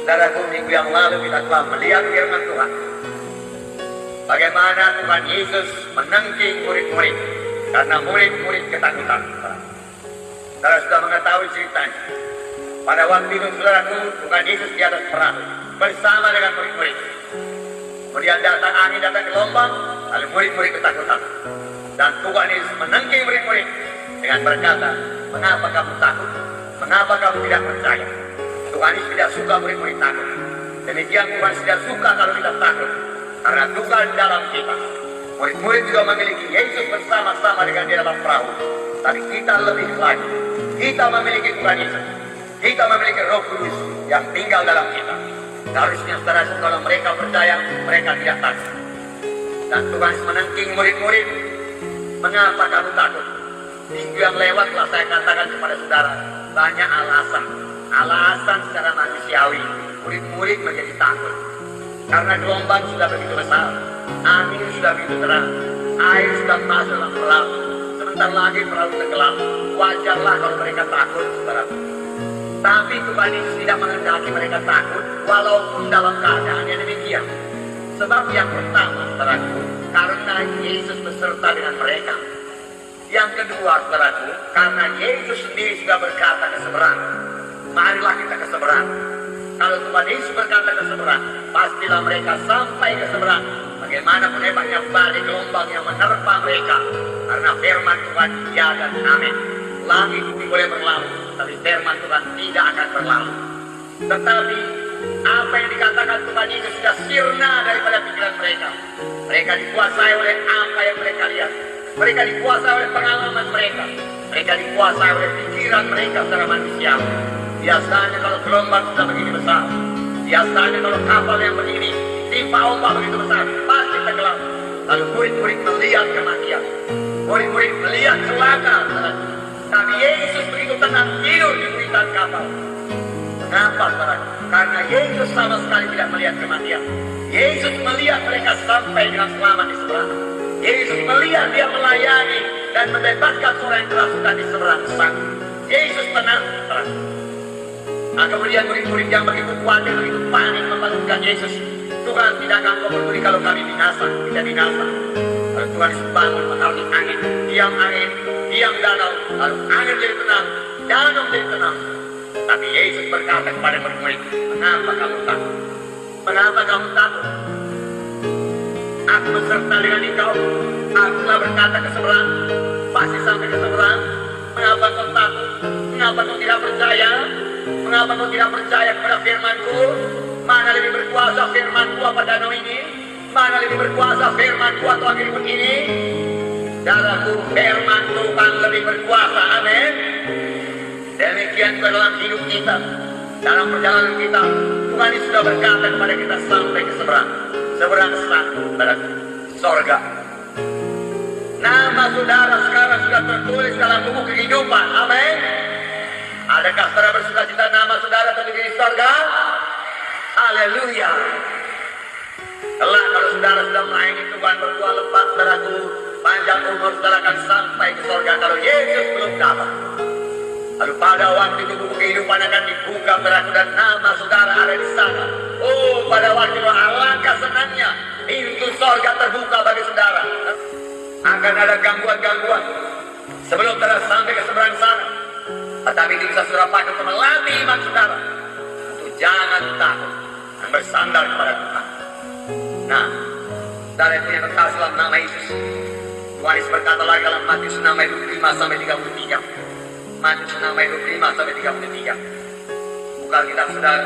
Saudaraku, minggu yang lalu kita telah melihat firman Tuhan. Bagaimana Tuhan Yesus menengking murid-murid karena murid-murid ketakutan. Saudara sudah mengetahui ceritanya. Pada waktu itu, saudaraku, Tuhan Yesus di atas perahu bersama dengan murid-murid. Kemudian datang angin, datang gelombang, lalu murid-murid ketakutan. Dan Tuhan Yesus menengking murid-murid dengan berkata, "Mengapa kamu takut? Mengapa kamu tidak percaya?" Tuhan Yesus tidak suka murid-murid takut. Demikian Tuhan tidak suka kalau kita takut, karena Tuhan dalam kita. Murid-murid juga memiliki Yesus bersama-sama dengan di dalam perahu. Tapi kita lebih lagi, kita memiliki Tuhan Yesus. Kita memiliki Roh Kudus yang tinggal dalam kita. Harusnya saudara, kalau mereka percaya, mereka tidak takut. Dan Tuhan menengking murid-murid. Mengapa kamu takut? Minggu yang lewat telah saya katakan kepada saudara, banyak alasan secara manusiawi murid-murid menjadi takut. Karena gelombang sudah begitu besar, angin sudah begitu terang, air sudah masuk dalam perahu. Sebentar lagi perahu tenggelam. Wajarlah kalau mereka takut, saudara. Tapi Tuhan Yesus tidak menghendaki mereka takut, walaupun dalam keadaan yang demikian. Sebab yang pertama, saudaraku, karena Yesus beserta dengan mereka. Yang kedua, saudaraku, karena Yesus sendiri sudah berkata ke seberang. Marilah kita ke seberang. Kalau Tuhan Yesus berkata ke seberang, pastilah mereka sampai ke seberang. Bagaimanapun hebatnya badai gelombang yang menerpa mereka, karena firman Tuhan ya dan amin. Langit bumi boleh berlalu, tapi firman Tuhan tidak akan berlalu. Tetapi apa yang dikatakan Tuhan Yesus sudah sirna daripada pikiran mereka. Mereka dikuasai oleh apa yang mereka lihat. Mereka dikuasai oleh pengalaman mereka. Mereka dikuasai oleh pikiran mereka secara manusia. Biasanya kalau gelombang sudah begini besar, biasanya kalau kapal yang begini timpa ombak begitu besar, pasti tenggelam. Lalu murid-murid melihat kematian, murid-murid melihat celaka. Tapi Yesus begitu tenang tidur di buritan kapal. Kenapa, saudara? Karena Yesus sama sekali tidak melihat kematian. Yesus melihat mereka sampai dengan selamat di seberang. Yesus melihat dia melayani dan membebaskan orang yang kerasukan di seberang sana. Yesus tenang. Nah, kemudian murid-murid yang begitu khawatir, begitu panik membangunkan Yesus. Tuhan, tidak akan kau peduli kalau kami binasa, tidak binasa. Lalu Tuhan bangun mengalami angin, diam danau, lalu angin jadi tenang, danau jadi tenang. Tapi Yesus berkata kepada murid-murid, "Mengapa kamu takut? Mengapa kamu takut? Aku beserta dengan engkau. Aku telah berkata ke seberang, pasti sampai ke seberang. Mengapa kau takut? Mengapa kau tidak percaya? Mengapa kau tidak percaya kepada firman-Ku? Mana lebih berkuasa firman-Ku apa danau ini? Mana lebih berkuasa firman-Ku atau angin begini?" Saudaraku, firman Tuhan lebih berkuasa. Amin. Demikian juga dalam hidup kita, dalam perjalanan kita. Tuhan ini sudah berkata kepada kita sampai ke seberang. Seberang satu, saudaraku, sorga. Nama saudara sekarang sudah tertulis dalam buku kehidupan. Amin. Adakah saudara bersuka cita nama saudara tertulis di sorga? Haleluya. Kelak kalau saudara sudah melayani Tuhan berdua lepas, saudaraku, panjang umur saudara akan sampai ke sorga kalau Yesus belum datang. Lalu pada waktu itu buku kehidupan akan dibuka, saudaraku, dan nama saudara ada di sana. Oh, pada waktu itu alangkah senangnya pintu sorga terbuka bagi saudara. Akan ada gangguan-gangguan sebelum saudara sampai ke seberang sana. Tetapi itu bisa saudara pakai untuk melatih iman saudara. Untuk jangan takut dan bersandar kepada Tuhan. Nah, saudara yang punya bekal dalam nama Yesus. Tuhan Yesus berkata lagi dalam Matius 6 ayat 25 sampai 33. Matius 6 ayat 25 sampai 33. Buka kitab saudara.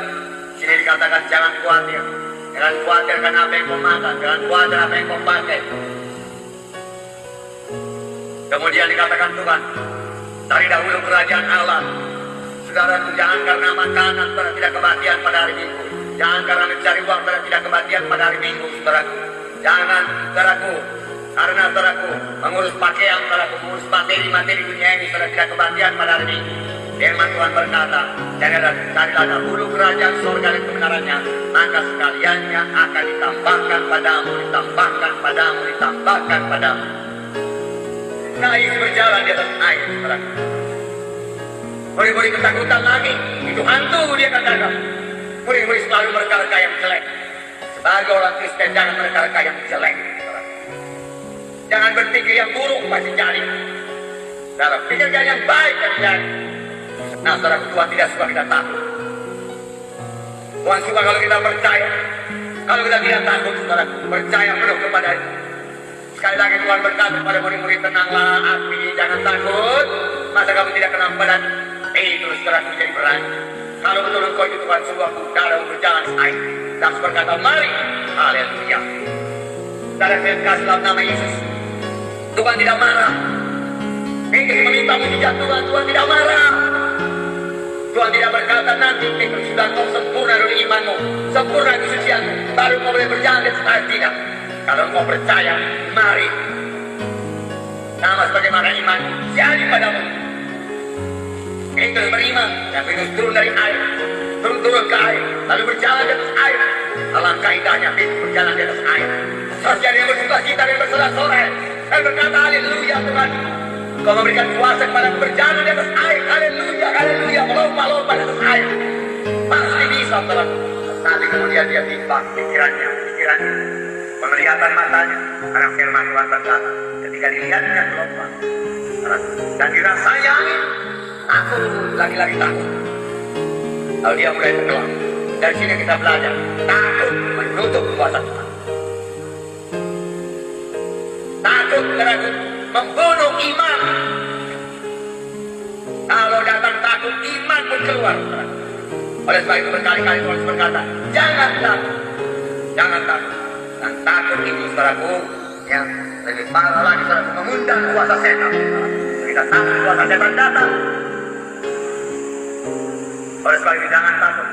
Sini dikatakan jangan khawatir. Jangan khawatir karena apa yang kau makan. Jangan khawatir apa yang kau pakai. Kemudian dikatakan Tuhan, cari dahulu kerajaan Allah. Saudara, jangan karena makanan saudara tidak kebatian pada hari Minggu. Jangan karena mencari uang saudara tidak kebatian pada hari Minggu, saudaraku. Jangan, saudaraku, karena saudaraku mengurus pakaian, saudaraku, mengurus materi-materi dunia ini saudara tidak kebatian pada hari Minggu. Firman Tuhan berkata, carilah dahulu kerajaan surga dan kebenarannya, maka sekaliannya akan ditambahkan padamu, ditambahkan padamu, ditambahkan padamu. Nah, ini berjalan di atas air, saudara. Murid-murid ketakutan lagi, itu hantu dia katakan. Murid-murid selalu mereka yang jelek. Sebagai orang Kristen jangan mereka yang jelek. Jangan berpikir yang buruk pasti jadi. Saudara, pikirkan yang baik dan jadi. Nah, saudara, Tuhan tidak suka kita takut. Tuhan suka kalau kita percaya. Kalau kita tidak takut, saudara, percaya penuh kepada-Nya. Sekali lagi Tuhan berkata kepada murid-murid, tenanglah, api, jangan takut. Masa kamu tidak kena berat? Itu saudara menjadi berani. Kalau betul engkau itu Tuhan sebuah udara berjalan air. Dan berkata, mari, haleluya. Saudara, saya kasih dalam nama Yesus. Tuhan tidak marah. Petrus meminta mujizat Tuhan, Tuhan tidak marah. Tuhan tidak berkata nanti Petrus sudah kau sempurna dari imanmu, sempurna kesucianmu, baru kau boleh berjalan di atas air. Tidak. Kalau kau percaya, mari. Sama sebagaimana iman jadi padamu. Petrus beriman, dan Petrus turun dari air, turun ke air, lalu berjalan di atas air. Alangkah indahnya Petrus berjalan di atas air. Saudara yang bersuka cita dan bersorak-sorai, dan berkata, haleluya Tuhan. Kau memberikan kuasa kepada berjalan di atas air. Haleluya, haleluya, melompat-lompat di atas air. Pasti bisa, Tuhan. Nanti kemudian dia timbang pikirannya, penglihatan matanya. Karena firman Tuhan berkata, ketika dilihatnya melompat dan dirasanya angin, aku lagi-lagi takut. Lalu dia mulai tenggelam. Dari sini kita belajar, takut menutup kuasa Tuhan. Takut karena membunuh iman. Kalau datang takut, iman pun keluar. Oleh sebab itu berkali-kali Tuhan berkata, jangan takut, jangan takut. Dan takut itu, saudaraku, yang lebih parah lagi, saudaraku, mengundang kuasa setan. Kita takut kuasa setan datang. Oleh sebab itu jangan takut.